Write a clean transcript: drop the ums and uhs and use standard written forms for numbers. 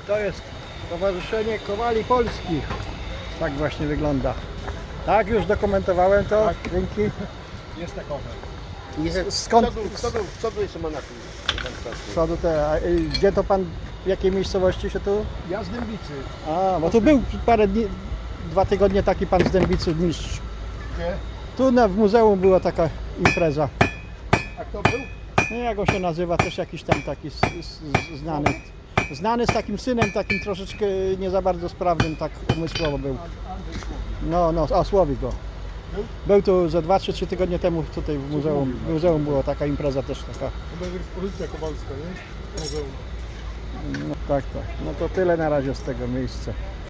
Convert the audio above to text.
To jest Stowarzyszenie Kowali Polskich. Tak właśnie wygląda. Tak, już dokumentowałem to. Tak. Dzięki. Jest takowe. Skąd Z przodu jeszcze ma na tym. z przodu te, gdzie to pan, w jakiej miejscowości się tu? Ja z Dębicy. A, bo tu był parę dni, 2 tygodnie taki pan z Dębicy mistrz. Gdzie? Tu w muzeum była taka impreza. A kto był? No jak on się nazywa, też jakiś tam taki znany. Znany z takim synem, takim troszeczkę nie za bardzo sprawnym, tak umysłowo był. Andrzej Słowik. No, Słowik go. Był? Był tu ze 2-3 tygodnie temu tutaj w muzeum. W muzeum była taka impreza też taka. To będzie ekspozycja Kowalska, nie? Muzeum. No tak. No to tyle na razie z tego miejsca.